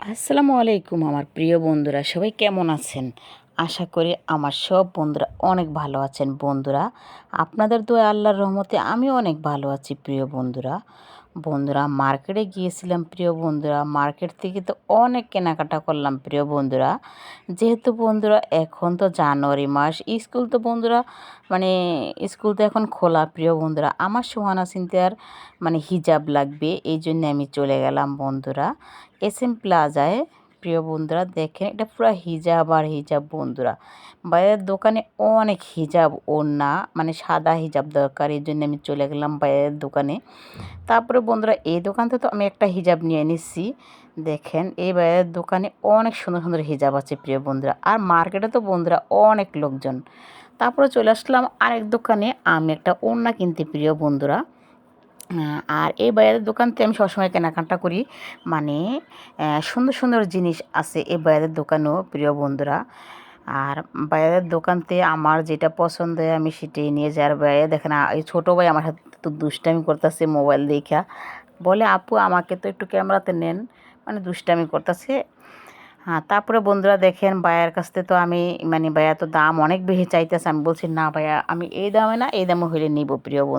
আসসালামু আলাইকুম আমার প্রিয় বন্ধুরা, সবাই কেমন আছেন? আশা করি আমার সব বন্ধুরা অনেক ভালো আছেন। বন্ধুরা, আপনাদের দোয়ায় আল্লাহর রহমতে আমিও অনেক ভালো আছি। প্রিয় বন্ধুরা, মার্কেটে গিয়েছিলাম। প্রিয় বন্ধুরা, মার্কেট থেকে তো অনেক কেনাকাটা করলাম। প্রিয় বন্ধুরা, যেহেতু বন্ধুরা এখন তো জানুয়ারি মাস, স্কুল তো বন্ধুরা মানে স্কুল তো এখন খোলা। প্রিয় বন্ধুরা, আমার সুহানা সিনথিয়ার হিজাব লাগবে, এই জন্য আমি চলে গেলাম বন্ধুরা SM প্লাজায়। প্রিয় বন্ধুরা, দেখেন এটা পুরো হিজাব আর হিজাব। বন্ধুরা, বাইরের দোকানে অনেক হিজাব ওড়না সাদা হিজাব দরকার, এই জন্য আমি চলে গেলাম বাইরের দোকানে। তারপরে বন্ধুরা, এই দোকান থেকে তো আমি একটা হিজাব নিয়ে নিচ্ছি। দেখেন এই বাইরের দোকানে অনেক সুন্দর সুন্দর হিজাব আছে। প্রিয় বন্ধুরা, আর মার্কেটে তো বন্ধুরা অনেক লোকজন। তারপরে চলে আসলাম আরেক দোকানে, আমি একটা ওড়না কিনতে। প্রিয় বন্ধুরা, আর এই বাইরের দোকানতে আমি সবসময় কেনাকাটা করি। মানে সুন্দর সুন্দর জিনিস আছে এই বাইরের দোকানেও। প্রিয় বন্ধুরা, আর বাইরের দোকানতে আমার যেটা পছন্দ হয় আমি সেটাই নিয়ে যাই। আর বাইরে দেখেন এই ছোটো ভাই আমার সাথে তো দুষ্টামি করতেছে মোবাইল দেখা, বলে আপু আমাকে তো একটু ক্যামেরাতে নেন, দুষ্টামি করতেছে। হ্যাঁ, তারপরে বন্ধুরা দেখেন ভাইয়ার কাছ থেকে তো আমি ভাইয়া তো দাম অনেক বেশি চাইতেছে। আমি বলছি না ভাইয়া, আমি এই দামে না, এই দামে হইলে নিব। প্রিয় বন্ধু।